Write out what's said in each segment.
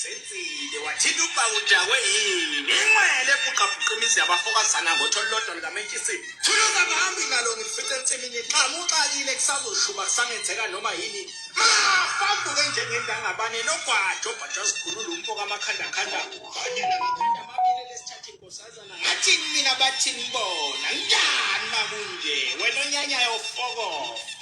senzile wathina ubawudawe yini inqwele ebuqabhuqimisa yabafokazana ngotholodwa likamentshisi thuluza bahambi ngalo ngifice ensimini qhamu uqalile kusazoshuba kusangenzeka noma yini fambuke njengendangabane nogwajo obhaja sikhulula umfoko amakhanda kanye namakhanda amabili lesithatha inkosazana ngathini mina bathini bona njani makunje wena onyanyayo ofoko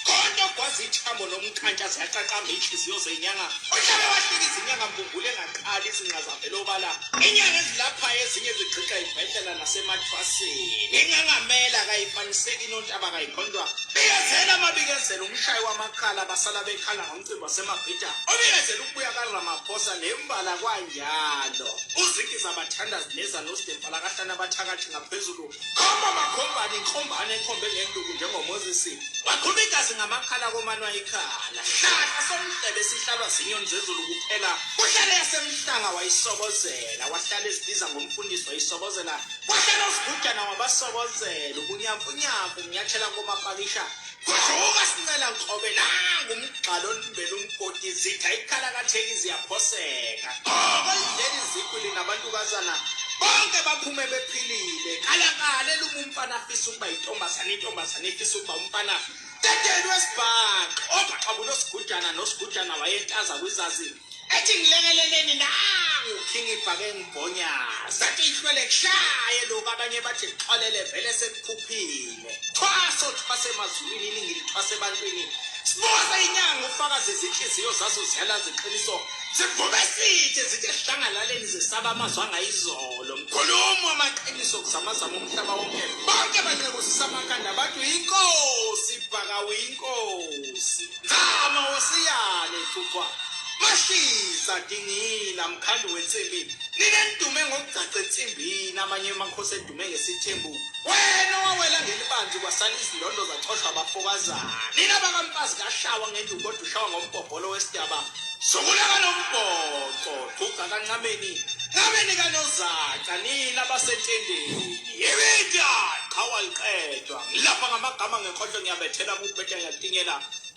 konke ogwazi ithambo lomkhantsha ziyaqaqamba inhliziyo zenyanga ohlala wahlika izinyanga mbumbule engaqali izinqazavele obala inyanga ezilaphayo ezinye zigqiqa ibhedlela nasemathwasini ingangamela kayifaniseki inontaba kayikhondwa biyezela amabikezela umshayi wamakhala basala bekhala ngomcimbi wasemabhida obikezela ukubuya kaRamaphosa nembala kwanjalo uzikiza abathandazi neza nosidemfala kahlana abathakathi ngaphezulu khombani ekhombe ngenduku njengomozisi waqhuba igazi ngamakhala komanwa ikhala hlahla somhlebe sihlalwa zinyoni zezulu kuphela kuhlale yasemhlanga wayisobozela wahlala ezibiza ngomfundisi wayisobozela wahlala usigujana wabasobozela ubunyamfunyamfu nginyathela komapakisha kuhluka sincela nkobe nangumgxalo onibela umgodi zitha ikhala kathekizi yaphoseka okwendlela izikwili nabantukazana bonke baphume bephilile kalakale lumumfana afisa ukuba intombazana ifisa ukuba umfana teteni wesibhaqo obhaqabulo nosigujana wayentaza kwizazi ethi ngilekeleleni nangu king ibhake ngibhonya sathi ihlwele kushaye lokhu abanye bathi xolele vele sekuphuphile thwase emazulwini iningi lithwase ebantwini sibuza inyanga ufakazi izinhliziyo zazo ziyala ziqiniso zivume sithi zithi sihlangalaleni zisaba amazwi angayizolo mkhulumo amaqiniso kuzamazama umhlaba wonke bonke banqekusisa amakhanda abantu inkosi Bhaka uyinkosi zama wosiyane thuthwa mashiza dingila mkhandi wensimbi ninendume ngokugcaca ensimbini amanye amakhosi edume ngesithembu wena wawela ngelibanzi kwasala izindondo zachoshwa abafokazana nina bakamfazi kashawa ngenduku kodwa ushawa ngombhobholo wesidaba sokulaka nombhoco thuga kancameni kanozaca nina basentendeni yebida qhawa liqedwa ngilapha ngamagama ngekhohlo ngiyabethela kubhetha ngiyatingela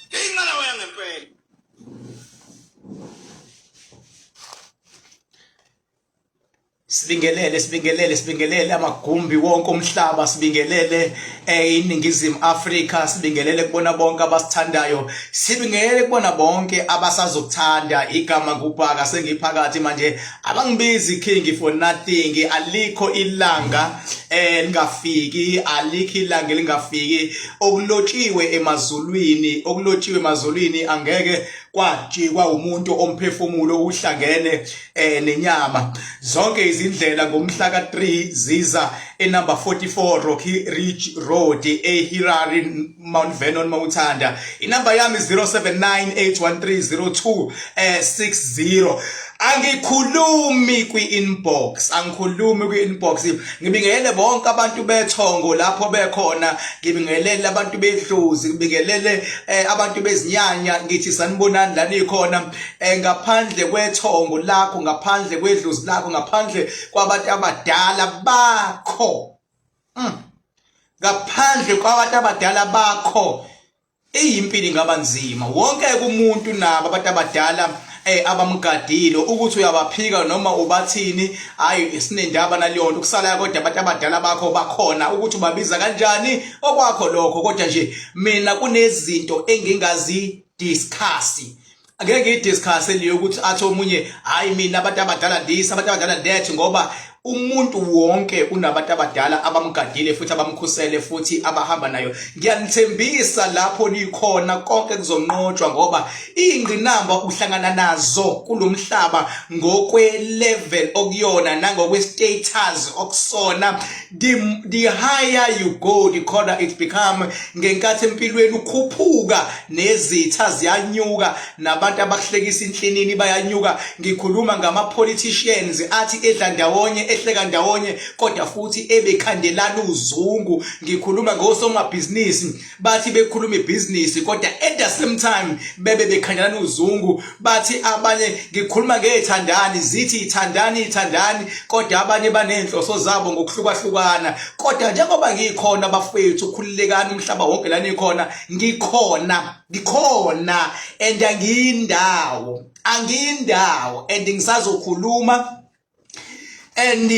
ngingala waya ngempela Sibingelele amagumbi wonke omhlaba sibingelele iningizimu Afrika sibingelele kubona bonke abasithandayo sibingelele kubona bonke abasazokuthanda igama kuBhaka sengiphakathi manje abangibizi king for nothing alikho ilanga lingafiki alikho ilanga lingafiki okulotshiwe emazulwini angeke kwajikwa umuntu omphefumulo uhlangene nenyama zonke izindlela ngomhla ka3 ziza enumber 44 Rocky Ridge Road eHirari Mount Vernon Mawuthanda inamba yami 0798130260 angikhulumi kwi-inbox ngibingelele bonke abantu bethongo lapho bekhona ngibingelele abantu bedlozi ngibingelele abantu bezinyanya ngithi sanibonani la nikhona ngaphandle kwethongo lakho ngaphandle kwedlozi lakho ngaphandle kwabantu abadala bakho ngaphandle kwabantu abadala bakho iyimpilo ingaba nzima wonke umuntu nabo abantu abadala abamgadile ukuthi uyabaphika noma ubathini hayi sinendaba naleyo nto kusala kodwa abantu abadala bakho bakhona ukuthi ubabiza kanjani okwakho lokho kodwa nje mina kunezinto engingazi discuss angeke ngidiscuss leyo ukuthi athi omunye hayi mina abantu abadala this abantu abadala that ngoba umuntu wonke unabantu abadala abamgadile futhi abamkhusele futhi abahamba nayo ngiyanithembisa lapho nikhona konke kuzonqotshwa ngoba ingqinamba uhlangana nazo kulomhlaba ngokwe-level okuyona nangokwe-status okusona the higher you go the khona it become ngenkathi empilweni ukhuphuka nezitha ziyanyuka nabantu abahlekisa inhlinini bayanyuka ngikhuluma ngama politicians athi edla ndawonye ehleka ndawonye kodwa futhi ebekhandelana uzungu. Ngikhuluma ngosomabhizinisi bathi bekhuluma ibhizinisi kodwa at the same time bekhandelana uzungu. Bathi abanye ngikhuluma ngethandani zithi ithandani kodwa abanye banenhloso zabo ngokuhlukahlukana. Kodwa njengoba ngikhona bafethu khulilekani umhlaba wonke la nikhona, ngikhona and angiyindawo and ngisazokhuluma and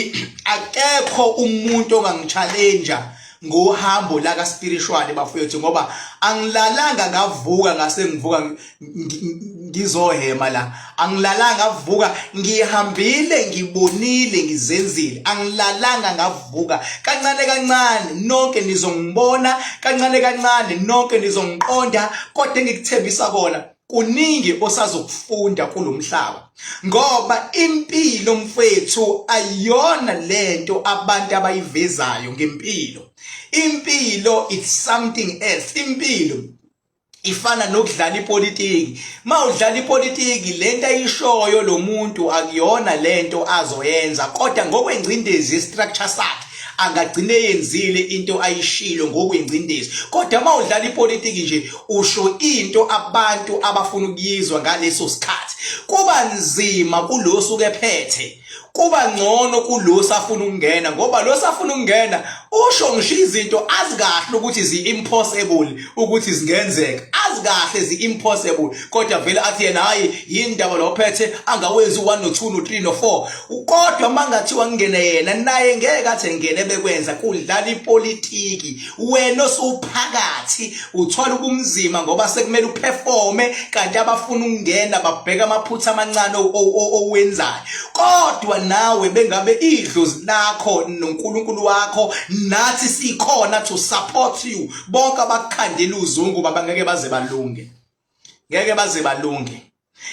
akekho umuntu ongangichallenge ngohambo la ka spiritual bafethu, ngoba angilalanga ngavuka ngase ngivuka ngizohema la, angilalanga ngavuka ngihambile ngibonile ngizenzile, angilalanga ngavuka. Kancane nonke nizongibona, kancane nonke nizongiqonda, kodwa ngikuthembisa kona kuningi osazokufunda kulomhlaba, ngoba impilo mfethu ayona lento abantu abayivezayo ngempilo. Impilo it's something else. Impilo ifana nokudlala ipolitiki. Mawudlala ipolitiki lento ayishoyo lo muntu akuyona lento azoyenza, kodwa ngokwengcindezi yestructure sakhe angagcine yenzile into ayishilo ngokwengcindezi. Kodwa mawudlala ipolitiki nje usho into abantu abafuna ukuyizwa ngaleso sikhathi. Kuba nzima kulosuke ephethe, kuba ngcono kulosa afuna ukungena, ngoba losa afuna ukungena usho ngisho izinto azikahle ukuthi zi-impossible ukuthi zingenzeka, azikahle zi-impossible, kodwa vele athi yena hayi yindaba lophethe angawenzi 1 no 2 no 3 no 4. Kodwa mangathiwa ngene yena naye ngeke athi ngene bekwenza. Kudlala ipolitiki wena osuphakathi uthola ubumzima ngoba sekumele uperforme, kanti abafuna ukungena babheka amaphutha amancane owenzayo. Kodwa nawe bengabe idlozi lakho noNkulunkulu wakho nathi sikhona to support you. Bonke abakhandela uzungu baba ngeke baze balunge.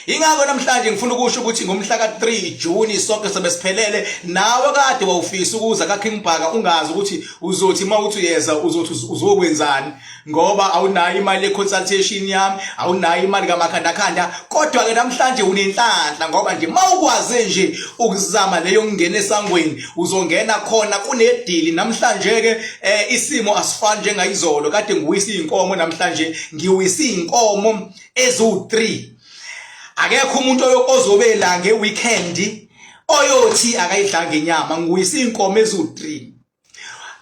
Ingakho namhlanje ngifuna ukusho ukuthi ngomhla ka 3 June sonke sebesiphelele. Nawe kade wawufisa ukuza ka King Bhaka ungazi ukuthi uzothi mawuthi uyeza uzothi uzokwenzani, ngoba awunayo imali ye-consultation yami, awunayo imali kamakhandakhanda. Kodwa ke namhlanje unenhlanhla ngoba nje mawukwaze nje ukuzama leyo ngene esangweni uzongena khona kunedili. Namhlanje ke isimo asifani njengayizolo, kade ngiwisa inkomo, namhlanje ngiwisa inkomo ezu3. Akekho umuntu ozobela ngeweekend oyothi akayidlanga inyama. Ngiwisa inkomo ezu3.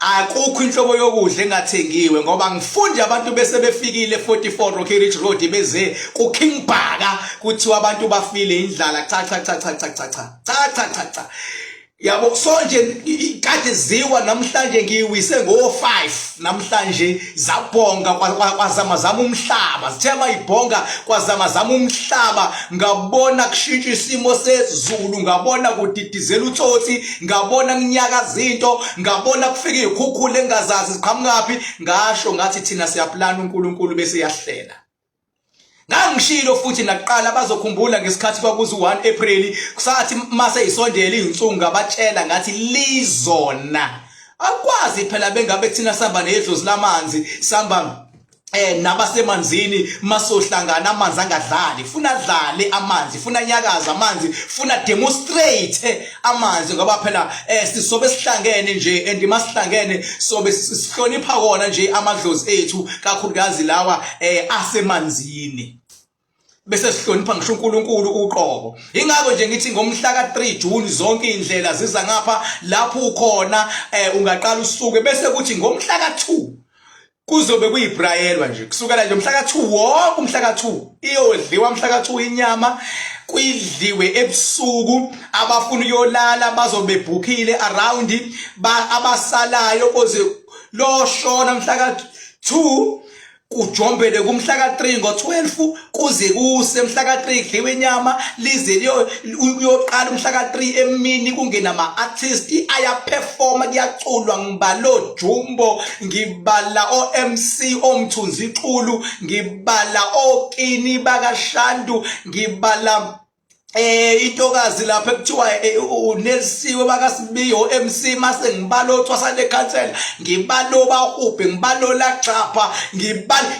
Akukho inhlobo yokudla engathengiwe ngoba ngifunde abantu bese befikile 44 Rocky Ridge Road beze ku King Bhaka kuthiwa abantu bafile indlala cha. Yabo sonje kade ziwa namhlanje ngiwise ngo5 namhlanje zabhonga kwazama umhlaba. Zithema ibhonga kwazama umhlaba, ngabona kushintsha isimo sezulu, ngabona kudidizela utsotsi, ngabona kunyakaza into, ngabona kufika izikhukhula engazazi ziqhamukaphi. Ngasho ngathi thina siyaplana uNkulunkulu bese yahlela. Ngangishilo futhi naqala bazokhumbula ngesikhathi kwakuzi 1 April kusathi mase isondele izinsuku ngabatshela ngathi lizona akwazi phela bengabe kuthina samba nedlozi lamanzi samba nabasemanzini masohlangana amanzi angadlali, funa adlale amanzi, funa nyakaza amanzi, funa demonstrate amanzi, ngoba phela sisobe sihlangene nje and masihlangene sobe sihlonipha kona nje amadlozi ethu kakhulukazi lawa asemanzini, bese sihlonipha ngisho uNkulunkulu uqobo. Ingakho nje ngithi ngomhla ka 3 June zonke indlela ziza ngapha lapho ukhona ungaqala usuke, bese kuthi ngomhla ka 2 kuzobe kuyibrayelwa nje kusukela nje umhla ka 2 wonke umhla ka 2 iyodliwa umhla ka 2 inyama kuyidliwe ebusuku. Abafuna ukuyolala bazobe bhukhile around abasalayo koze lo shona umhla ka 2 kujombele kumhla ka 3 ngo12 kuze kuse mhla ka 3 kudliwe inyama lize uyoqala umhla ka 3 emini kungena ama artist ayaperforma kuyaculwa. Ngibalo Jumbo, ngibala oMC omthunzi iqulu, ngibala okini bakashandu, ngibala intokazi lapha ekuthiwa uNelsiwe bakasibiyo MC mase ngibalo othwasane cancel, ngibalo bahubhe, ngibalo laqapha,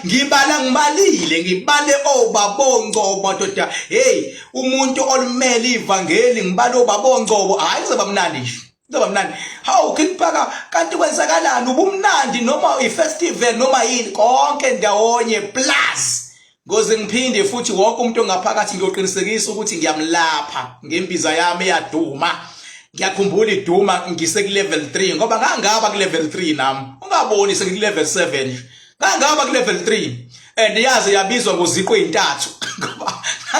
ngibalile, ngibale obabongcobo madoda. Hey, umuntu olumele ivangeli ngibalo obabongcobo hayi kuzoba mnandi nje. Ndoba mnandi. Hawu King Bhaka kanti kwenzakalani ubumnandi noma ifestival noma yini konke ndawonye plus ngoze ngiphinde futhi wonke umuntu ongaphakathi ngiyoqinisekisa ukuthi ngiyamlapha ngembiza yami eyaduma. Ngiyakhumbula iduma ngise ku level 3 ngoba ngangaba ku level 3 nami. Ungaboni sengik level 7. Ngangaba ku level 3 and yaze yabizwa ngoziqo ezintathu ngoba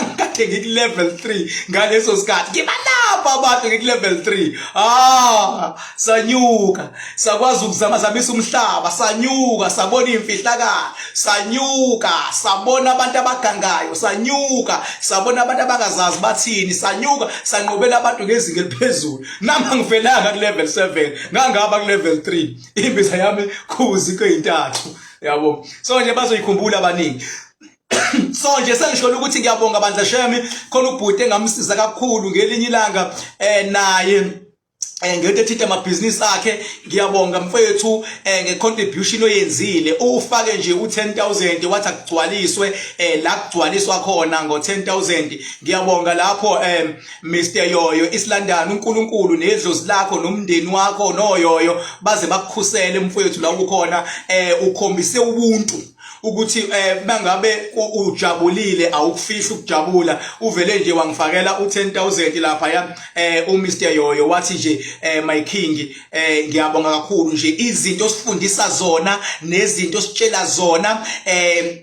ngikade ngik level 3 ngaleso sikhathi. Ngibalapha abantu ngik level 3. Sanyuka. Sakwazi ukuzamazamisa umhlaba, sanyuka, sabona imfihlakalo, sanyuka, sabona abantu abagangayo, sanyuka, sabona abantu abangazazi bathini, sanyuka, sanqobela abantu ngezinga eliphezulu. Nami ngivelanga ku level 7, ngangaba ku level 3. Imbiza yami kuziqo ezintathu. Yabo. So nje bazoyikhumbula abaningi. So nje sengisho ukuthi ngiyabonga bandla shemi khona ubhuti engamsiza kakhulu ngelinye ilanga naye ngento ethinta amabhizinisi akhe. Ngiyabonga mfethu ngecontribution oyenzile ufake nje u10,000 wathi akugcwaliswe la kugcwaliswa khona ngo10,000. Ngiyabonga lapho Mr Yoyo isilandana uNkulunkulu nedlozi lakho nomndeni wakho noyoyo baze bakukhusele mfethu la ukhona ukhombise ubuntu ukuthi mangabe ujabulile awukufihla ukujabula uvele nje wangifakela u10,000 lapha ya uMr Yoyo wathi nje my king ngiyabonga kakhulu nje izinto osifundisa zona nezinto ositshela zona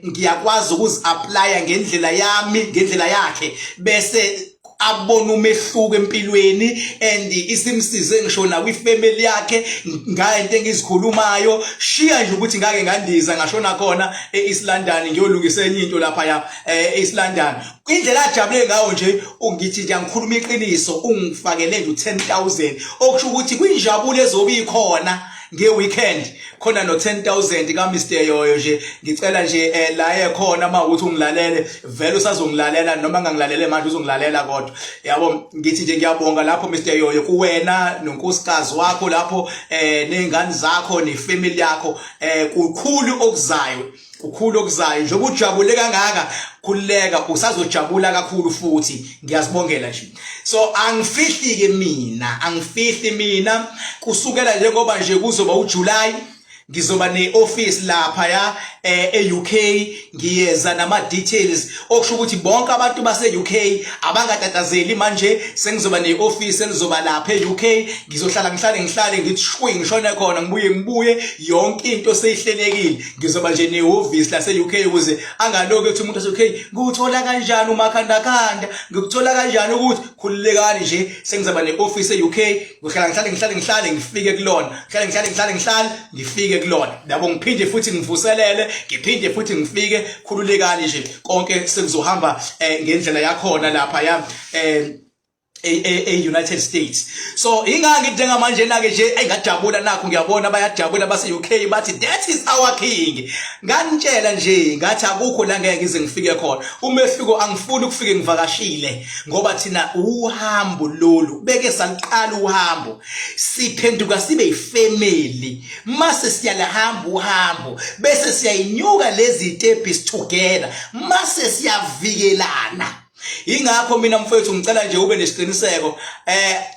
ngiyakwazi ukuzi-applya ngendlela yami ngendlela yakhe bese abona umehluko empilweni and isimsize ngisho na kwifamily yakhe ngayinto engizikhulumayo shiya nje ukuthi ngake ngandiza ngashona khona eEast London ngiyolungisa enye into lapha ya eEast London indlela ajabule ngayo nje ungithi nje ngikhuluma iqiniso ungifakele nje u10,000 okusho ukuthi kwinjabulo ezobikhona ngeweekend khona no10,000 ka Mr Yoyo nje ngicela nje la ekhona mawukuthi ungilalele vele usazongilalela noma ngangilalele manje uzongilalela kodwa yabo ngithi nje ngiyabonga lapho Mr Yoyo kuwena nonkosikazi wakho lapho nezingane zakho nefamily yakho kukhulu okuzayo njengoba ujabule kangaka khuleka usazojabula kakhulu futhi ngiyazibongela nje. So angifihli mina kusukela njengoba nje kuzoba uJuly ngizoba neoffice lapha ya eUK ngiyeza nama details okusho ukuthi bonke abantu base UK abangatatazeli manje sengizoba neoffice elizoba lapha eUK ngizohlala ngihlale ngithi shwi ngishone khona ngibuye yonke into seyihlelekile ngizoba nje neoffice la seUK ukuze angaloku ethi umuntu ase-UK nguthola kanjani umakhanda ngikuthola kanjani ukuthi khululekani nje sengizoba neoffice eUK ngihlale ngifike kulona ngihlale ngifike kulona yabo ngiphinde futhi ngivuselele ngiphinde futhi ngifike khululekani nje konke sekuzohamba ngendlela yakhona lapha ya United States. So ingangi njengamanje nake nje engajabula nakho ngiyabona bayajabula base UK bathi that is our king. Nganitshela nje ngathi akukho la ngeke ngize ngifike khona. Umehluko angifuni ukufike ngivakashile ngoba thina uhambo lolu beke saliqala uhambo siphenduka sibe yifamily mase siyalahamba uhambo bese siyayinyuka lezi steps together mase siyavikelana. Ingakho mina mfowethu ngicela nje ube nesiqiniseko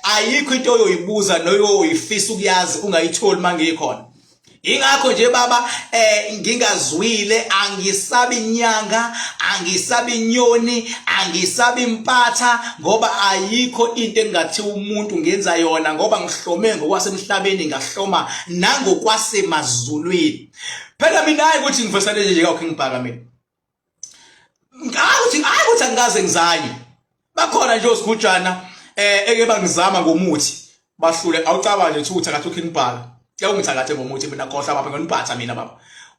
ayikho into oyoyibuza noyoyifisa ukuyazi ungayitholi mangikhona. Ingakho nje baba ngingazwile angisabi inyanga angisabi inyoni angisabi impatha ngoba ayikho into engathi umuntu ngenza yona ngoba ngihlome ngokwasemhlabeni ngahloma nangokwasemazulwini. Phela mina hayi ukuthi ngivesane nje ka King Bhaka mina ukuthi angikaze ngizanye bakhona nje osigujana eke bangizama ngomuthi bahlule awucabanga nje ukuthi akathi uKing Bhaka ke ungithakathe ngomuthi mina khohla baba ngoniphatha mina baba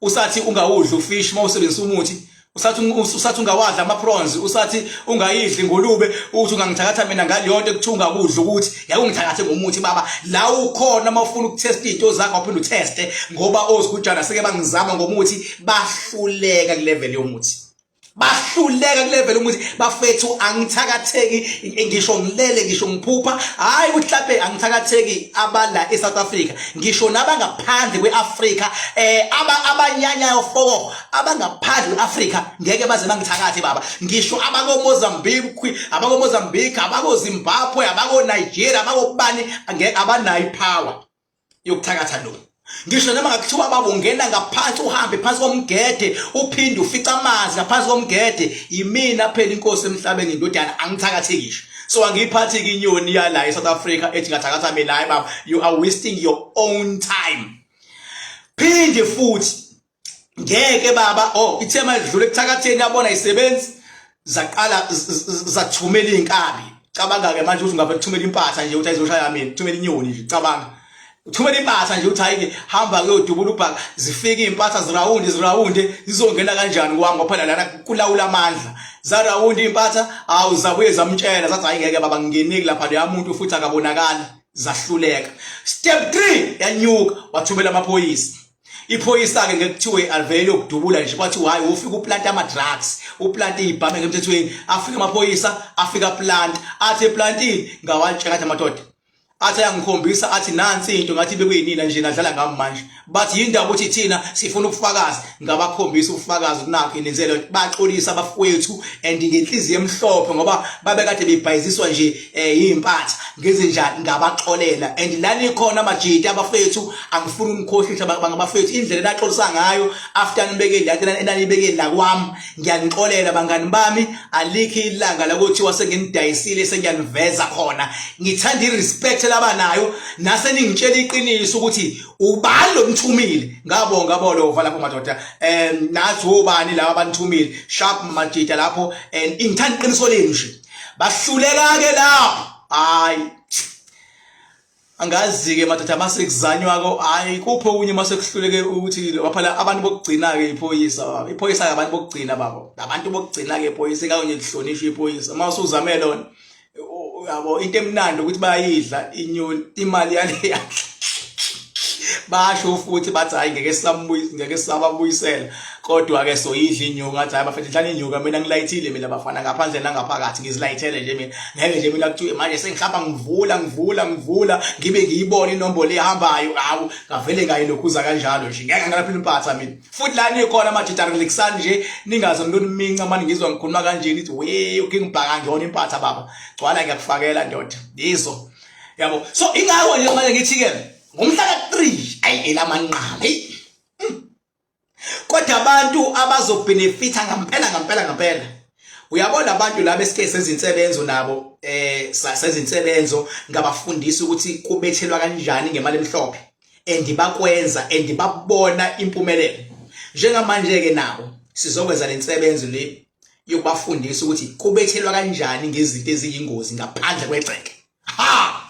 usathi ungawudla ufish mawusebenzisa umuthi usathi ungawadla ama prawns usathi ungayidli ngolube uthi ungangithakatha mina ngaliyonto ekuthunga kudla ukuthi yake ungithakathe ngomuthi baba la ukhona mawufuna ukutesta into zakho uphinde uteste ngoba osigujana seke bangizama ngomuthi bahluleka ku level yomuthi bahluleka kulevel ukuthi bafethu angithakatheki ngisho ngilele ngisho ngiphupha hayi ukuthi mhlawumbe angithakatheki abala eSouth Africa ngisho nabangaphandle kweAfrica abanyanyayo foko abangaphandle kweAfrica ngeke baze bangithakathe baba ngisho abako Mozambique abako Zimbabwe abako Nigeria abako bani ngeke abanayo power yokuthakatha lo ngisho noma ngakuthiwa babo ungena ngaphansi uhambe phansi komgede uphinde ufica amanzi ngaphansi komgede yimina phela inkosi emhlabeni indodana angithakathekisho so angiyiphathi inyoni yala eSouth Africa ethi ngathakatha mina hayi baba you are wasting your own time phinde futhi ngeke baba ithema lidlule ekuthakatheni yabona isebenzi zaqala zathumela inkabi cabanga ke manje ukuthi ngabe kuthumela impatha nje uthi ayizoshaya mina kuthumela inyoni nje cabanga uthumela impatha nje uthi hayi hamba kuyodubula uBhaka zifike impatha zirawunde zizongena kanjani kwami ngoba lana kulawula amandla zarawundi impatha awuzabuye zamtshela zathi hayi ngeke baba ngingeneki lapha le umuntu futhi akabonakala zahluleka step 3 yanyuka wathumela amaphoyisa iphoyisa ke ngekuthiwe avele ukudubula nje kwathi hayi ufika uplant ama drugs uplant izibhamu emthethweni afika amaphoyisa afika plant athi plantini ngawatshela kathi amadoda athi ayangikhombisa athi nansi into ngathi bekuyinina nje nadlala ngami manje bathi yindaba ukuthi thina sifuna ubufakazi ngabakhombisa ubufakazi kunakho inenzelo baxolisa abafowethu and ngenhliziyo emhlophe ngoba babe kade bebhayiziswa nje impatha ngezinjani ngabaxolela and lana ikhona amajiti abafowethu angifuna ukukhohlisa bangabafowethu indlela enaxolisa ngayo after nibekeli yathi enanibekeli la kwami ngiyanixolela bangani bami alikho ilanga lakuthiwa senginidayisile sengiyaniveza khona ngithanda irespect labanayo nase ningitshela iqiniso ukuthi ubani lo mthumile ngabonga bolova lapho madoda nathi ubani laba abanithumile sharp majita lapho and ingithanda iqiniso lenu nje bahluleka ke lapho hayi angazi ke madoda masekuzanywako hayi kupho kunye masekuhluleke ukuthi waphala abantu bokugcina ke iphoyisa ke abantu bokugcina babo abantu bokugcina ke iphoyisa ekanye lihlonishwa iphoyisa mawusuzame lona yabo into emnandi ukuthi bayidla inyoni imali yale basho futhi bathi hayi ngeke sababuyisela kodwa ke soyidla inyuka ngathi hayi bafethu dlala inyuka mina ngilayithile mina bafana ngaphandle nangaphakathi ngizilayithele nje mina ngeke nje mina kuthiwe manje sengihlamba ngivula ngibe ngiyibona inombolo ehambayo hawu ngavele ngayilokhuza kanjalo nje ngeke ngalaphila impatha mina futhi la nikhona amajita ngilekusani nje ningaze noniminca manje ngizwa ngikhuluma kanjeni ithi we ukingibhaka ngiyona impatha baba gcwala ngiyakufakela ndoda yizo yabo so ingakho nje manje ngithi ke ngomhla ka3 ayi elamanqaba hey kodwa abantu abazobenefita ngampela uyabona abantu laba esike sezinsebenzo nabo sezinsebenzo ngabafundisa ukuthi kubethelwa kanjani ngemali emhlophe and bakwenza and babona impumelelo njengamanje ke nabo sizokwenza lensebenzo le yokubafundisa ukuthi kubethelwa kanjani ngezinto eziyingozi ngaphandle kwegceke ha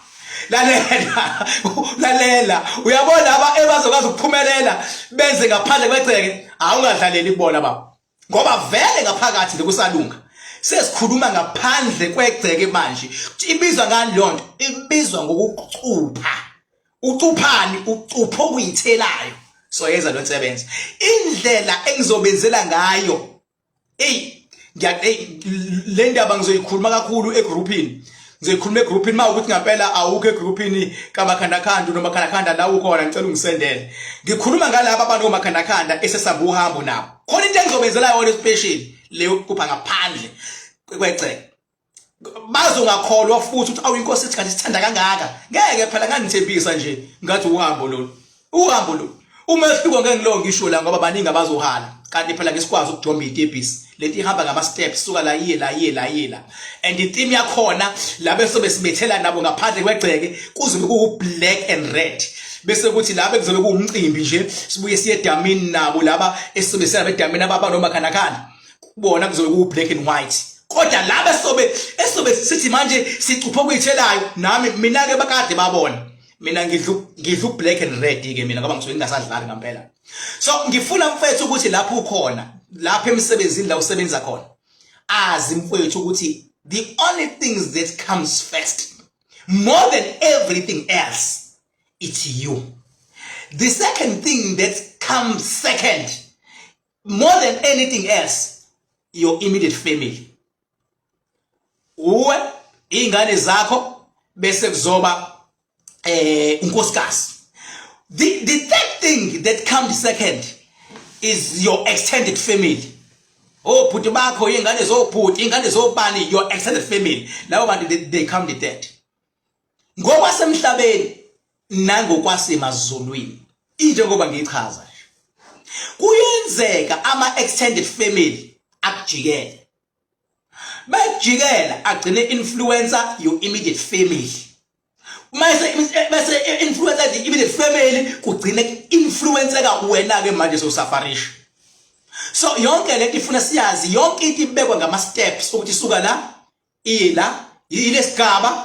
lalela uyabona ebazokwazi ukuphumelela benze ngaphandle kwegceke awungadlaleli kubona baba ngoba vele ngaphakathi lokusalunga sesikhuluma ngaphandle kwegceke manje ibizwa ngani lonto ibizwa ngokucupha ucuphani ucupho okuyithelayo so yenza lo nsebenza indlela engizobenzela ngayo le ndaba ngizoyikhuluma kakhulu egroupini ngizoyikhuluma egroupini mawukuthi ngempela awukho egroupini kamakhandakhanda noma khandakhanda la ukhona ngicela ungisendele ngikhuluma ngalabo abantu omakhandakhanda esesamba uhambo nabo khona into engizobenzela yona special leyo kupha ngaphandle kwegceke bazongakholwa futhi ukuthi awuyinkosi ethi kanti sithanda kangaka ngeke phela ngangithembisa nje ngathi uhambo lo umehluko ngeke ngilo ngisho la ngoba baningi abazohala kanti phela ngesikwazi ukujomba itebhisi leti ihamba ngama steps suka la yela and itheme yakhona la bese besibethela nabo ngaphandle kwegceke kuzobe ku black and red bese kuthi la kuzobe kuumcimbi nje sibuye siye edamini nabo laba esibesela edamini ababa noma khanakana kubona kuzobe ku black and white kodwa laba esobe sithi manje sicupho kuyithelayo nami mina ke bakade babona mina ngidlu black and red ke mina ngoba ngisuke ngingasadlali ngempela so ngifuna mfethu ukuthi lapho ukhona lapha emsebenzini la usebenza khona azi mfethu ukuthi the only things that comes first more than everything else it's you. The second thing that comes second more than anything else your immediate family. Uwe ingane zakho bese kuzoba unkosikazi. The third thing that comes second is your extended family. Oh, bhuti bakho ingane zobhuti, ingane zobani, your extended family. Labo bantu they come the third. Ngokwasemhlabeni nangokwasemazulwini. Injengoba ngichaza nje. Kuyenzeka ama extended family akujikele. Bayijikela agcine influencer your immediate family. Bese influencer the immediate family kugcine influencer wena ke manje sosafarisha. So yonke lento ifuna siyazi, yonke into ibekwa ngama steps ukuthi suka la ila ilesigaba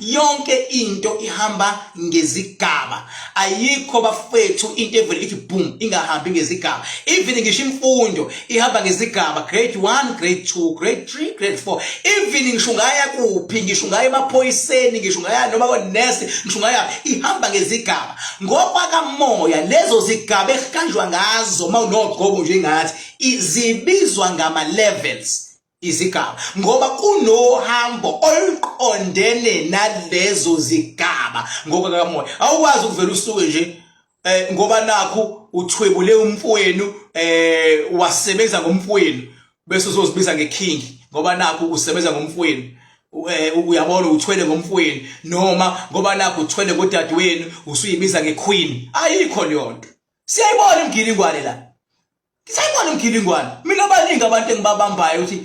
yonke into ihamba ngezigaba. Ayikho bafethu into evele ithi boom ingahambi ngezigaba. Even ngisho imfundo ihamba ngezigaba, grade 1, grade 2, grade 3, grade 4. Even ngisho ngaya kuphi, ngisho ngaya emaphoyiseni, ngisho ngaya noma kwa nurse, ngisho ngaya ihamba ngezigaba. Ngoba kamoya lezo zigaba ezikanjwa ngazo mawunogqobo nje ngathi izibizwa ngama levels. Izigaba ngoba kunohambo oluqondene nalezo zigaba ngoba kamoya awukwazi ukuvela usuke nje ngoba nakho uthwebule umfowenu wasebenza ngomfowenu bese uzozibiza ngeking ngoba nakho usebenza ngomfowenu uyabona uthwele ngomfowenu noma ngoba nakho uthwele kodadewenu usuyibiza ngequeen. Ayikho leyo nto. Siyayibona imgilingwane la. Sayibona umgilingwane. Mina baningi abantu engibabambayo ukuthi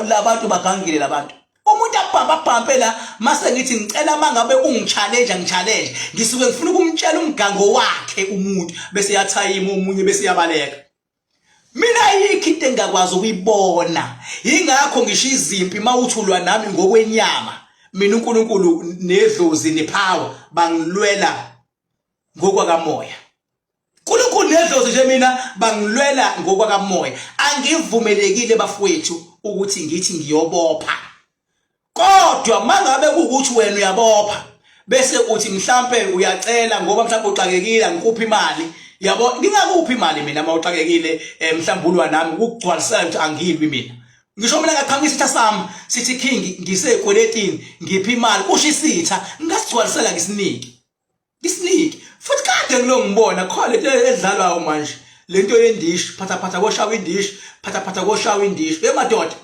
labantu bagangile labantu. Umuntu abhamba la mase ngithi ngicela mangabe ungichallenge ngisuke ngifuna ukumtshela umgango wakhe umuntu bese yathayima umunye bese yabaleka. Mina yikho into engakwazi ukuyibona. Ingakho ngisho izimpi mawuthulwa nami ngokwenyama. Mina uNkulunkulu nedlozi nepower bangilwela ngokwakamoya. Kulo nedlozi nje mina bangilwela ngokwakamoya. Angivumelekile bafowethu ukuthi ngithi ngiyobopha. Kodwa mangabe ukuthi wena uyabopha bese uthi mhlambe uyacela ngoba mhlambe uxakekile ngikuphi imali. Yabo ngingakuphi imali mina mawuxakekile mhlambulwa nami ukugcwalisela ukuthi angilwi mina. Ngisho mina ngaqhamisa isitha sami sithi king ngisekweletini ngiphi imali ushisitha ngasigcwalisela ngisiniki. Futhi kade ngilo ngibona khona into edlalwayo manje lento yendishi phatha koshawa indishi phatha koshawa indishi emadoda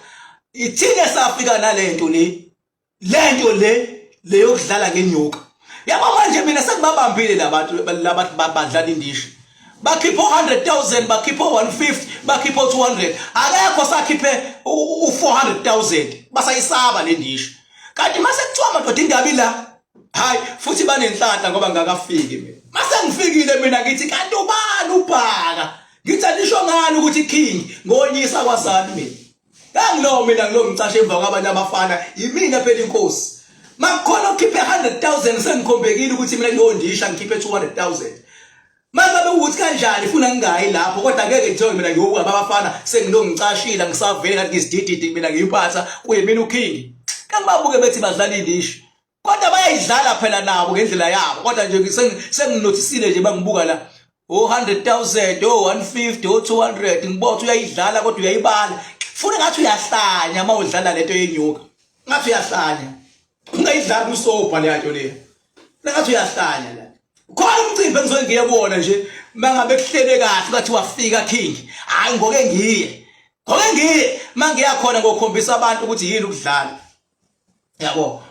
ithine safika nalento lento le yokudlala ngenyoka. Yabo manje mina sekubabambile labantu badlala indishi bakhipha 100,000 bakhipha 150 bakhipha 200 akekho sakhiphe u400,000 basayisaba le ndishi. Kanti mase kuthiwa madoda ingabi la hayi futhi banenhlanhla ngoba ngakafiki mina. Mase ngifikile mina ngithi kanti ubani uBhaka ngithi alisho ngani ukuthi king ngonyisa kwasani mina. Ngangilo mina ngilo ngicashe emva kwabanye abafana yimina phela inkosi. Makukhona ukhiphe 100,000 sengikhombekile ukuthi mina ngiyondisha ngikhiphe 200,000. Mangabe ukuthi kanjani ufuna ngingayi lapho kodwa ngeke ngithiwe mina ngiyokuba abafana sengilo ngicashila ngisavele ngathi ngisidididi mina ngiyiphatha kuyimina uking. Kangibabuke bethi badlala indishi. Kodwa bayayidlala phela nabo ngendlela yabo kodwa nje senginotisile nje bangibuka la 100,000 150 200 ngibotha uyayidlala kodwa uyayibala funa ngathi uyahlanya mawudlala lento yenyuka ngathi uyahlanya ungayidlala usobha le nto le ngathi uyahlanya la khona umcimbi engizoke kubona nje mangabe kuhlele kahle ngathi wafika king hayi ngoke ngiye mangiya khona ngokhombisa abantu ukuthi yini ukudlala yabo.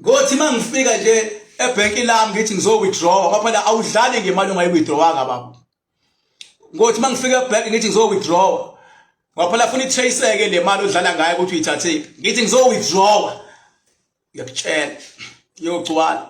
Ngothi mangifika nje ebhenki lami ngithi ngizo-withdraw ngoba phela awudlali ngemali ongayibwithdrawanga baba. Ngothi mangifika ebhenki ngithi ngizo-withdraw ngoba phela funa itrace-ke le mali odlala ngayo ukuthi uyithathe. Ngithi ngizo-withdraw ngiyakutshela yogcwala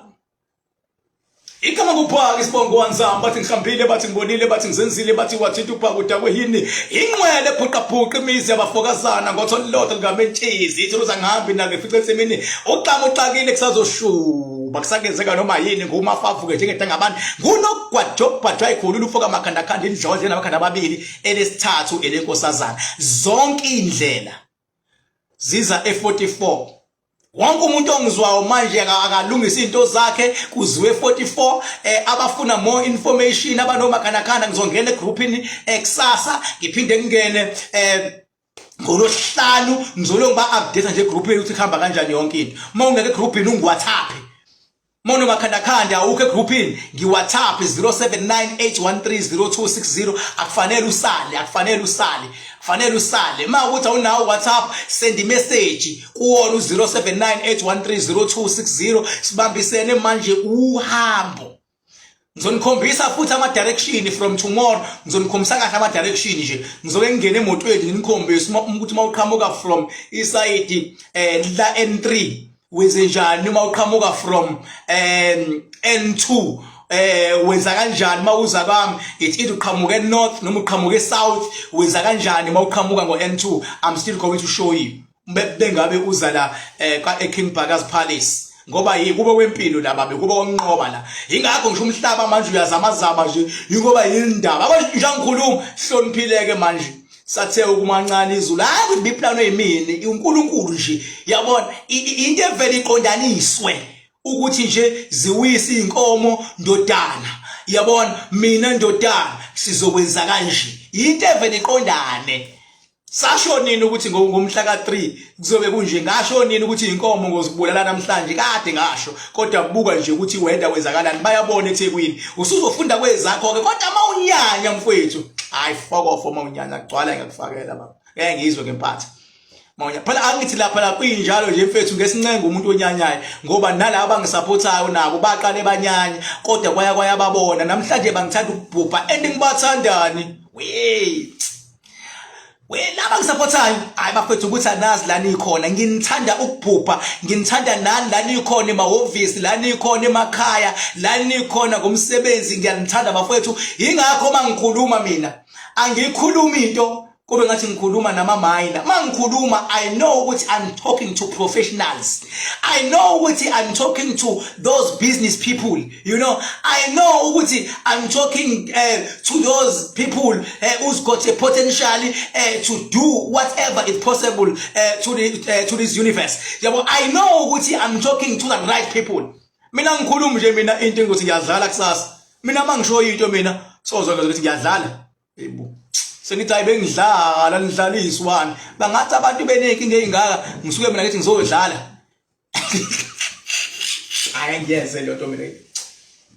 igama kuBhaka isibongo wanzama bathi ngihambile bathi ngibonile bathi ngizenzile bathi wathinta uBhaka udakwe yini inqwele ebhuqabhuqa imizi yabafokazana ngotholilodwa likamentshisi ithi uza ngihambi nake efice ensimini uxakile kusazoshuba kusakenzeka noma yini ngumafafu-ke njengeda ngabantu ngunogwadobhadwa ikhulula ufoka makhandakhanda indlondle namakhanda amabili elesithathu elenkosazana zonke indlela ziza e44 Wonke umuntu ongizwayo manje akalungisa into zakhe kuziwe 44 abafuna more information abanomakhanakana ngizongena egroupini eksasa ngiphinde ngingene ngolosihlanu ngizolo ngiba update nje egroupini ukuthi khamba kanjani yonke into. Mawungeke egroupini ungiwhatsapp. Mono makhandakhanda awukho egroupini ngiwhatsapp 0798130260 akufanele usale mawukuthi awunawo WhatsApp send message kuwona u0798130260 sibambisene manje uhambo. Ngizonikhombisa futhi ama direction from tomorrow ngizonikhombisa kahle ama direction nje ngizoke ngene emotweni nginikhombise ukuthi mawuqhamuka from iside la N3 wenze njani uma uqhamuka from N2 wenza kanjani mawuza kwami ithi uqhamuka enorth noma uqhamuka esouth wenza kanjani mawuqhamuka ngo-N2. I'm still going to show you bengabe uza la eKing Bhaka's Palace ngoba yikuba wempilo la babe kuba konqoba la ingakho ngisho umhlaba manje uyazamazama nje ingoba yindaba abanjangikhuluma hloniphileke manje sathe ukumancane izulu hayi ukuthi biplano yimini uNkulunkulu nje yabona into evele iqondaniswe ukuthi nje ziwise inkomo ndodana yabona mina ndodana sizokwenza kanje into evele iqondane. Sasho nini ukuthi ngomhla ka3 kuzobe kunje ngasho nini ukuthi inkomo ngozibulala namhlanje kade ngasho kodwa buka nje ukuthi wenda kwenzakalani bayabona eThekwini usuzofunda kwezakho ke kodwa mawunyanya mfowethu hayi fuck off mawunyanya kugcwala ngakufakela baba ngeke ngizwe ngempatha mawunyanya phela angithi lapha la kuyinjalo nje mfethu ngesincengo umuntu onyanyayo ngoba nalabo abangisupportayo nabo baqale banyanya kodwa kwaya babona namhlanje bangithanda ukubhubha ngibathandani laba ngisupportayo hayi bafethu ukuthi anazi lana ikhona nginithanda ukubhubha nginithanda nani lana ikhona emahhovisi lana ikhona emakhaya lana ikhona ngomsebenzi ngiyanithanda bafethu ingakho mangikhuluma mina angikhuluma into kube ngathi ngikhuluma nama-minor mangikhuluma I know ukuthi I'm talking to professionals. I know ukuthi I'm talking to those business people, you know. I know ukuthi I'm talking to those people who's got a potential to do whatever is possible to this universe. Yabo I know ukuthi I'm talking to the right people. Mina ngikhuluma nje mina into ngokuthi ngiyadlala kusasa. Mina mangisho into mina sozokwenza ukuthi ngiyadlala. Yebo. Sengithi ayibengidlala nidlaliswani bangathi abantu benenkinga ezingaka ngisuke mina ngithi ngizodlala hayi ngiyenze lento mina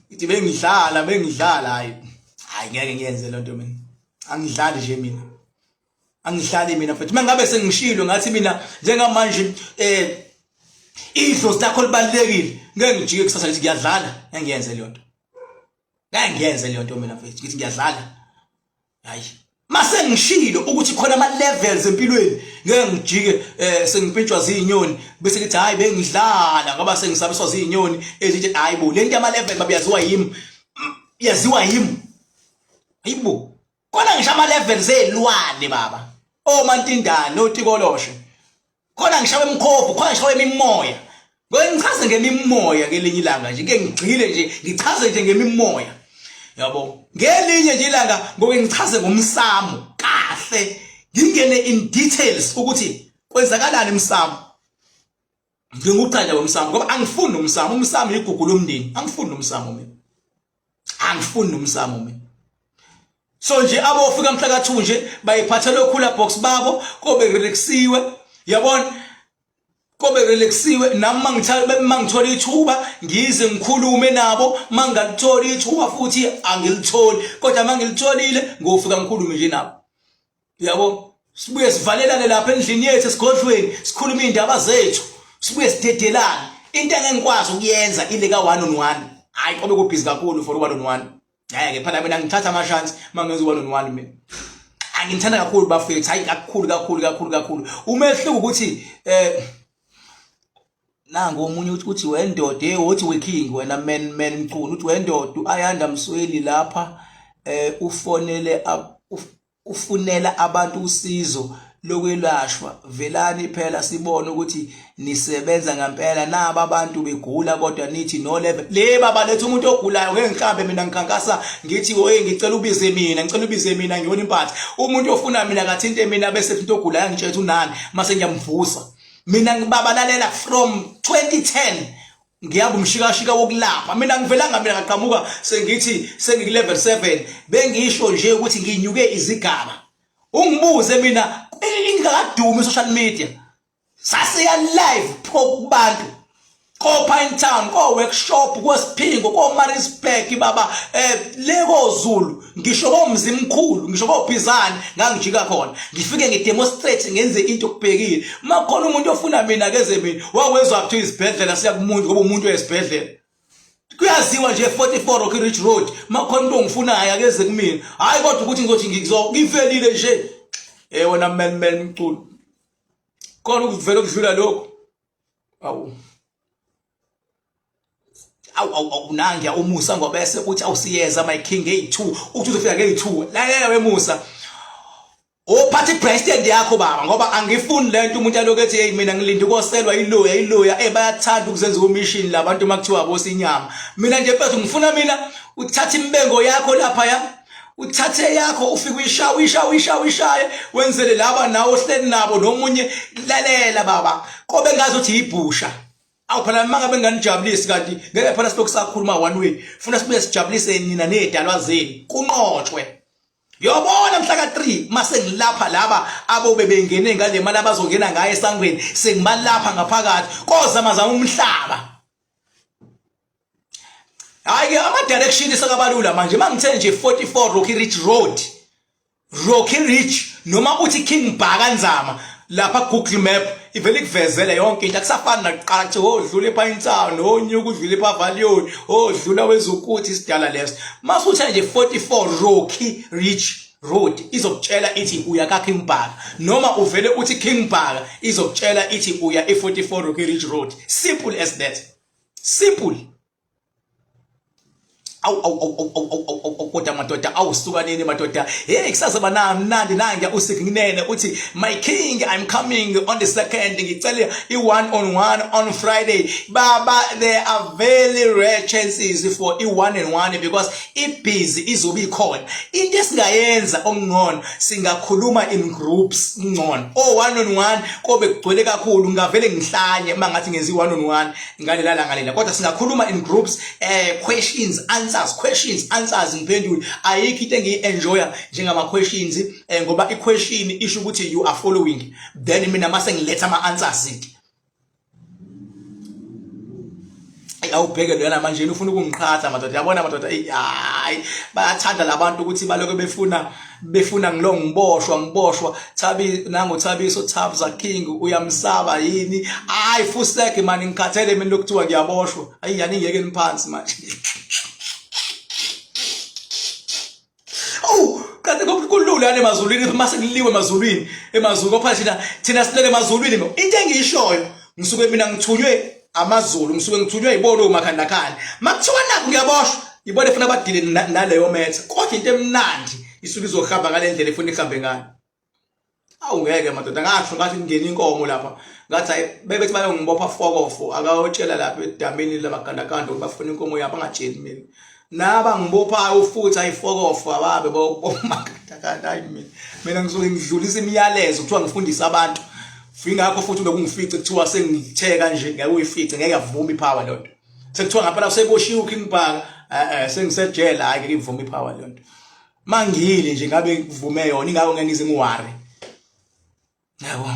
ithi bengidlala hayi ngeke ngiyenze lento mina angidlali nje mina angihlali mina futhi mangabe sengishilo ngathi mina njengamanje idlozi lakho libalekile ngeke ngijike kusasa lithi ngiyadlala ngeke ngiyenze lento mina futhi ngithi ngiyadlala hayi mase ngishilo ukuthi khona ama levels empilweni ngeke ngijike sengipintshwa zinyoni bese ngithi hayi bengidlala ngoba sengisabiswa zinyoni ezithi hayibo lento ama level yaziwa yimi hayibo khona ngisho ama levels ezilwane baba omantindane otikoloshe khona ngishawe emkhopho khona ngishawe imimoya ngichaze ngemimoya ngelinye ilanga nje ngeke ngigcile nje ngichaze nje ngemimoya yabo ngelinye nje ilanga ngoke ngichaze ngomsamo kahle ngingene in details ukuthi kwenzakalani emsamo nginguqanja ngomsamo ngoba angifuni umsamo igugu lomndeni angifuni umsamo mina so nje abofika mhla ka2 nje bayiphatha lo cooler box babo kobe relaxiwe yabona kobe relaxiwe nami mangithola ithuba ngize ngikhulume nabo mangalithola ithuba futhi angilitholi kodwa mangilitholile ngofika ngikhulume nje nabo yabo sibuye sivalelane lapha endlini yethu esigodlweni sikhuluma indaba zethu sibuye sidedelane into engengikwazi ukuyenza ile ka 1-on-1 hayi kobe kubhizi kakhulu for 1-on-1 hayi ke phela mina ngithatha ama chance mangenza 1-on-1 mina angithanda kakhulu bafethu hayi kakhulu umehluko ukuthi nango omunye uthi wendoda uthi weking wena man mqulu uthi wendoda ayanda msweli lapha ufunela abantu usizo lokwelashwa velani phela sibone ukuthi nisebenza ngempela naba abantu begula kodwa nithi no level le baba lethu umuntu ogulayo ngeke ngikhambe mina ngikhankasa ngithi ngicela ubize mina ngiyona impatha umuntu ofuna mina kathinte mina bese umuntu ogulayo ngitshela unani mase ngiyamvusa mina ngibabalalela from 2010 ngiyaba umshikashika wokulapha mina ngivelanga mina ngaqhamuka sengithi sengikulevel 7 bengisho nje ukuthi nginyuke izigaba ungibuze mina ingakadumi social media sasiya live kubantu ko Pine Town ko workshop ko Siphingo ko Maritzburg baba leko Zulu ngisho komzimkhulu ngisho koBhizani ngangijika khona ngifike ngedemonstrate ngenze into okubhekile makhona umuntu ofuna mina keze mina wawezwa kuthiwa isibhedlela siya kumuntu ngoba umuntu wesibhedlela kuyaziwa nje 44 Rocky Ridge Road makhona umuntu ongifunayo akeze kumina hayi kodwa ukuthi ngizothi ngivelile nje wena mel mculo khona ukuvela ukudlula lokho awu nangiya umusa ngoba bese uthi awusiyeza my king hey2 ukuthi uzofika nge2 la wemusa ophathi president yakho baba ngoba angifuni lento umuntu aloku ethi hey mina ngilinda ukoselwa iloya bayathanda ukuzenza umission labantu makuthiwa bosinyama mina nje mfethu ngifuna mina uthatha imbengo yakho lapha ya uthathe yakho ufike uyishaye wenzele laba nawo ohleli nabo nomunye lalela baba kobe ngazi uthi ibhusha awu phela mangabe nganijabulisi kanti ngeke phela silokhu sakhuluma one way funa sibuye sijabulise nina nedalwa zenu kunqotshwe yobona mhla ka3 mase ngilapha laba abo bebengene ngale mali abazongena ngaye esangweni sengibalapha ngaphakathi kozama umhlaba hayi ama direction sakabalula manje mangithe nje 44 Rocky Ridge noma uthi King Bhaka nzama lapha Google Map ivele kuvezele yonke into akusafani naqala kuthi odlula ePine Town onyuka udlula ePavilion odlula wezukuthi isidala leso masuthe nje 44 Rocky Ridge Road izokutshela ithi uya ka King Bhaka noma uvele uthi King Bhaka izokutshela ithi uya e44 Rocky Ridge Road simple as that simple kodwa madoda awusukaneni madoda hey kusasa banamnandi nangiya usikinene uthi my king I'm coming on the 2nd ngicela i1-on-1 on Friday baba there are very rare chances for i1-on-1 because ibusy izobe ikhona into esingayenza okungcono singakhuluma in groups ngcono 1-on-1 kobe kugcwele kakhulu ngavele ngihlanye mangathi ngenza i1-on-1 ngalela ngalela kodwa singakhuluma in groups questions answers ngiphendule ayikho into engiyenjoya njengama questions ngoba iquestion isho ukuthi you are following then mina mase ngiletha ama answers ithi awubheke lona manje ufuna ukungiqhatha madoda yabona madoda hayi bayathanda labantu ukuthi baloko befuna ngilo ngiboshwa Thabi nango Thabiso Thabza King uyamsaba yini hayi fuseke mani ngikhathele mina lokuthiwa ngiyaboshwa hayi yani ngeke niphansi manje kanti kulula yani emazulwini mase ngiliwe emazulu phela thina silele emazulwini into engiyishoyo ngisuke mina ngithunywe amazulu ngisuke ngithunywe ibolo makhandakhala makuthiwa naku ngiyaboshwa ibone funa badile naleyo metha kodwa into emnandi isuke izohamba ngale ndlela efuna ihambe ngayo awungeke madoda ngasho ngathi ngene inkomo lapha ngathi bebethi bayongibopha fokofo akawotshela lapha edamini lamagandakanda bafuna inkomo yabo angatsheli mina naba ngibophayo futhi ayifokofo ababe bomakandakanda hayi mina ngisuke ngidlulisa imiyalezo kuthiwa ngifundisa abantu ngakho futhi bekungifice kuthiwa sengitheka nje ngeke uyifice ngeke yavuma ipower lonto sekuthiwa ngaphela useboshiwe King Bhaka sengisejela hayi ngeke ivuma ipower lonto mangile nje ngabe ngivume yona ingako ngenize ngiwari yabo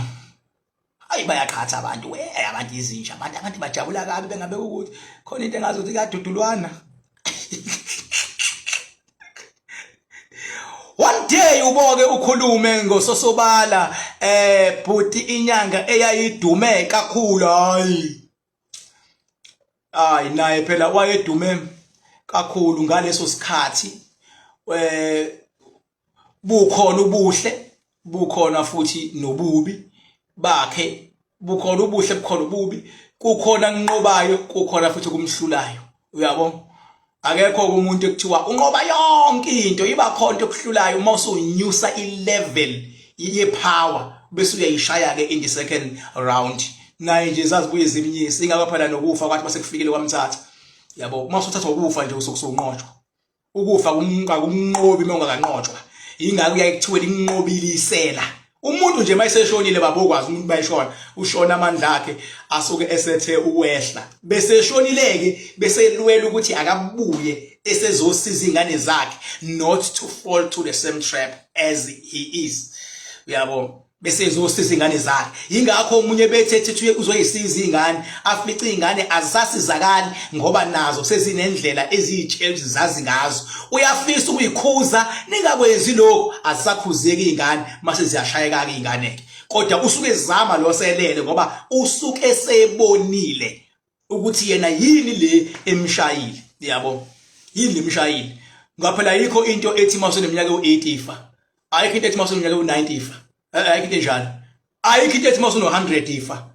hayi bayakhatha abantu abantu izinja abantu bajabula kabi bengabe ukuthi khona into engazothi kadudulwana one day uboke ukhulume ngososobala bhuti inyanga eyayidume kakhulu hayi naye phela wayedume kakhulu ngaleso sikhathi bukhona ubuhle bukhona futhi nobubi bakhe bukhona ubuhle bukhona ububi kukhona nqobayo kukhona futhi kumhlulayo uyabo akekho umuntu ekuthiwa unqoba yonke into iba khona into okuhlulayo uma usunyusa ilevel yepower bese uyayishaya ke in the second round naye nje zazibuye iziminyisi ingakaphela nokufa kwathi base kufikile kwamthatha yabo uma usuthatha ukufa nje usukunqotshwa ukufa akunqobi uma ungakanqotshwa ingakho uyayithiwela inqobilisela umuntu nje mayiseshonile babokwazi umuntu bayishona ushona amandla akhe asuke esethe ukwehla bese eshonileke bese elwela ukuthi akabuye esezosiza ingane zakhe not to fall to the same trap as he is uyabo bese ezosiza ingane zakhe ingakho umunye bethethe uzoyisiza ingane afice ingane azisasizakali ngoba nazo sezinendlela eziyitshela zazi ngazo uyafisa ukuyikhuza ningakwenzi lokho azisakhuzeki ingane mase ziyashayeka ke ingane kodwa usuke ezama lo selele ngoba usuke sebonile ukuthi yena yini le emshayile yabo yini lemshayile ngaphela yikho into ethi mawuseneminyaka u8 ifa ayikho into ethi mawuseneminyaka u90 ifa ayikho into enjalo ayikho into ethi mawusono100 ifa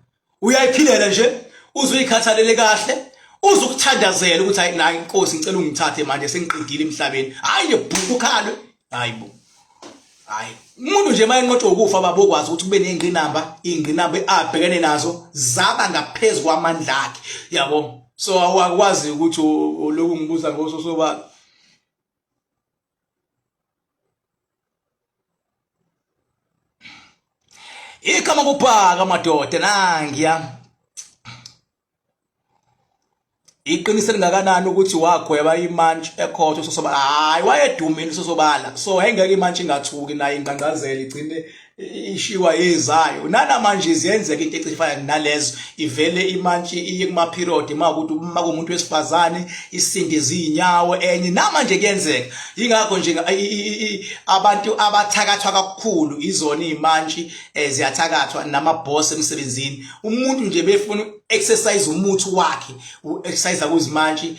uyayiphilela nje uzuyikhathalele kahle uzukuthandazela ukuthi hayi nayi inkosi ngicela ungithathe manje sengiqedile emhlabeni hayi lebhuku khalwe hayibo hayi umuntu nje mayenqoqa ukufa babokwazi ukuthi kube ingqinamba abhekene nazo zaba ngaphezulu kwamandla akhe yabo so awakwazi ukuthi lokhu ngibuza ngososobala ikama kuBhaka madoda nangiya iqinisele ngakanani ukuthi wagweba imantshi ekhotho sosobala hayi wayedumile sosobala so engeke imantshi ingathuki naye ingqangqazela igcine ishiwa ezayo nanamanje ziyenzeka into ecifana nalezo ivele imantshi iye kuma period makuthi makumuntu wesifazane isindi izinyawo enye namanje kuyenzeka ingakho nje abantu abathakathwa kakhulu izona imantshi ziyathakathwa namaboss emsebenzini umuntu nje befuna exercise umuthi wakhe exercise kuzimantshi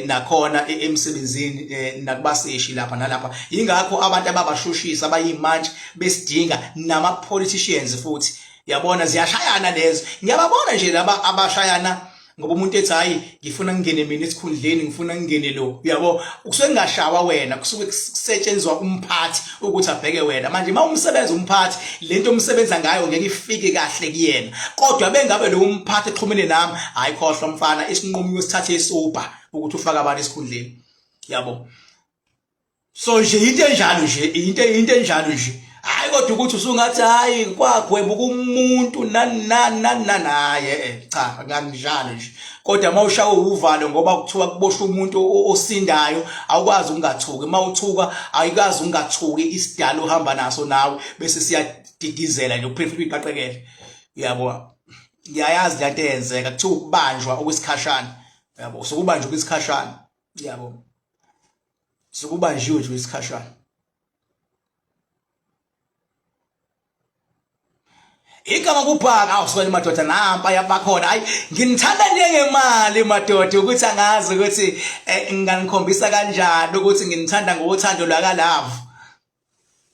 nakhona emsebenzini nakubaseshi lapha nalapha ingakho abantu ababashushisa abayimantshi besidinga nama politicians futhi yabona ziyashayana lezo ngiyababona nje laba abashayana ngoba umuntu ethi hayi ngifuna ngingene mina esikhundleni ngifuna ngingene lo yabo kusuke ngashawa wena kusuke kusetshenzwa umphathi ukuthi abheke wena manje mawumsebenza umphathi lento umsebenza ngayo ngeke ifike kahle kuyena kodwa bengabe lo umphathi exhumene nami hayi khohlwa mfana isinqumo usithathe esoba ukuthi ufaka abantu esikhundleni yabo so nje into enjalo nje into enjalo nje hayi kodwa ukuthi usungathi hayi kwagweba kumuntu naye cha nganjalo nje kodwa mawushawa uvalo ngoba kuthiwa kuboshwa umuntu osindayo awukwazi ungathuki mawuthuka ayikazi ungathuki isidalo uhamba naso nawe bese siyadidizela nje uprefer iqaqekele yabo ngiyayazi lento eyenzeka kuthiwa ukubanjwa okwesikhashana yabo sokubanjwa kwesikhashana yabo sokubanjiwe nje kwesikhashana igama kuBhaka awuswele madoda nampa yabakhona hayi nginithanda njengemali madoda ukuthi angazi ukuthi nginganikhombisa kanjani ukuthi nginithanda ngothando lwakalavu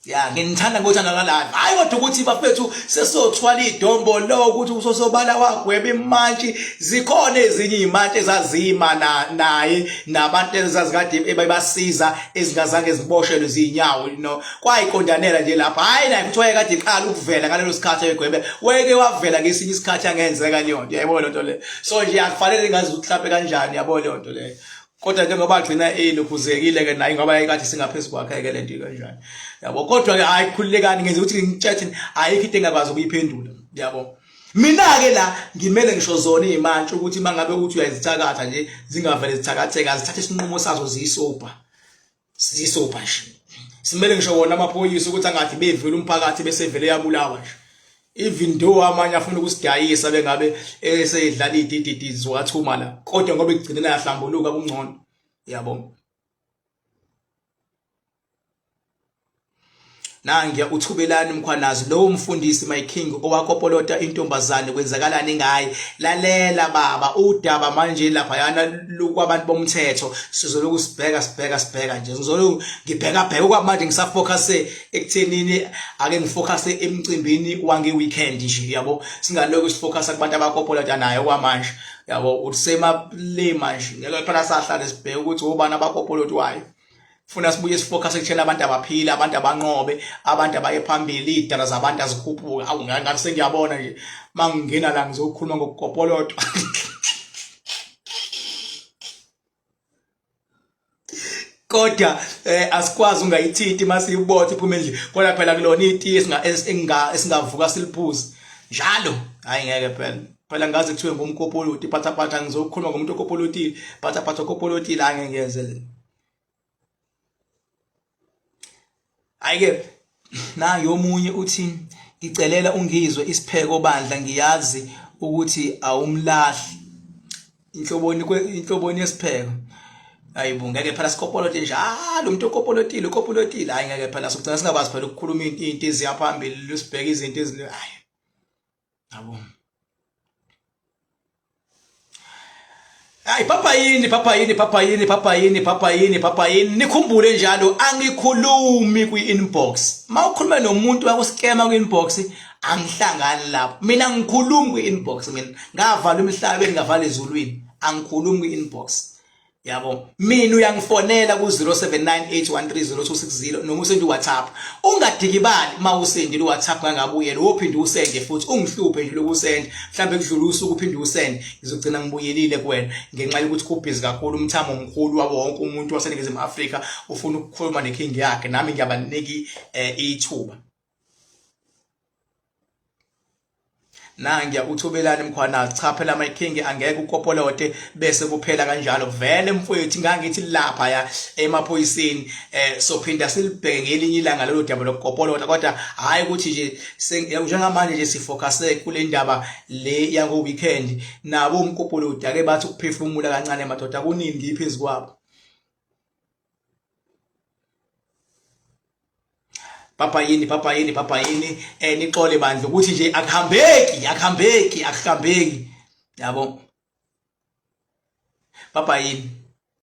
ya nginithanda ngothando lwakalavu hayi kodwa ukuthi bafethu sesothwala idombo lo ukuthi usosobala wagweba imantshi zikhona ezinye imantshi ezazima naye nabantu ezazikade ebebasiza ezingazange ziboshelwe izinyawo no kwayiqondanela nje lapha hayi naye futhi wayekade iqala ukuvela ngalelo sikhathi egwebe weke wavela ngesinye isikhathi angenzeka leyo nto yayibona lento le so nje akufanele ngazi ukuthi mhlawumbe kanjani yabo leyo nto le kodwa njengoba agcina elokhuzekile ke naye ngoba yayikathi singaphezulu kwakhe ke lento kanjani yabo kodwa ke hayi khululekani ngenza ukuthi ngitshethe ayikho into engakwazi ukuyiphendula yabo mina ke la ngimele ngisho zona izimantshi ukuthi mangabe uthi uyazithakatha nje zingavele zithakatheka zithathe isinqumo sazo ziyisopa nje simele ngisho wona amaphoyisa ukuthi angathi bevela umphakathi bese vele yabulawa nje even though amanye afuna ukusidayisa bengabe esedlala idididi zokathuma la kodwa ngoba igcinela yahlambuluka kungcono yabo nangiya uthubelani mkhwanazi lo umfundisi my king owakopolota intombazane kwenzakalani ngaye lalela baba udaba manje lapha yana lokwabantu bomthetho sizoloku sibheka nje ngizolo ngibheka okwamanje ngisafocuse ekuthenini ake ngifocuse emcimbini wange weekend nje yabo singaloku sifocus kubantu abakopolota naye kwamanje yabo usema le manje ngeke phela sahlala sibheke ukuthi obani abakopolotwayo funa sibuye sifocus ekuthela abantu abaphila abantu abanqobe abantu abaye phambili idala zabantu azikhuphuka awu ngathi sengiyabona nje mangingena la ngizokhuluma ngokukopolotwa kodwa asikwazi ungayithinti masiyibothe iphuma endlini kodwa phela kulona iti esingavuka siliphuze njalo hayi ngeke phela ngaze kuthiwe ngumkopoloti phatha ngizokhuluma ngomuntu okopolotile phatha okopolotile angeke ngiyenze ayike naye omunye uthi ngicelela ungizwe isipheko bandla ngiyazi ukuthi awumlahli inhloboni yesipheko ayibo ngeke phela sikopolote njalo umuntu okopolotile hayi ngeke phela sokugcina singakwazi phela ukukhuluma into eziyaphambili lusibheka izinto hayi yabo hayi papayini nikhumbule njalo angikhulumi kwi-inbox mawukhuluma nomuntu wakuskema kwi-inbox angihlangani lapho mina ngikhulumi kwi-inbox mina ngavala emhlabeni ngavala ezulwini angikhulumi kwi-inbox yabo mina uyangifonela ku 0798130260 noma usendi WhatsApp ungadikibali mawusendile WhatsApp ngangabuyela wophinde usende futhi ungihluphe nje lokusenda mhlambe kudlula usuku uphinde usende ngizogcina ngibuyelile kuwena ngenxa yokuthi kubhizi kakhulu umthamo omkhulu wabo wonke umuntu waseNingizimu Afrika ufuna ukukhuluma neking yakhe nami ngiyabaniki ithuba nangiya uthobelana emkhwanazi cha phela my king angeke ukopolote bese kuphela kanjalo vele mfowethu ngangithi lapha ya emaphoyiseni sophinda silibheke ngelinye ilanga lelo daba lokopolota kodwa hayi ukuthi nje njengamanje nje sifocuse kule ndaba le yango weekend nabo umkopoloti ake bathi ukuphefumula kancane madoda kunini ngiphezulu kwabo papayini nixole bandla ukuthi nje akuhambeki yabo papayini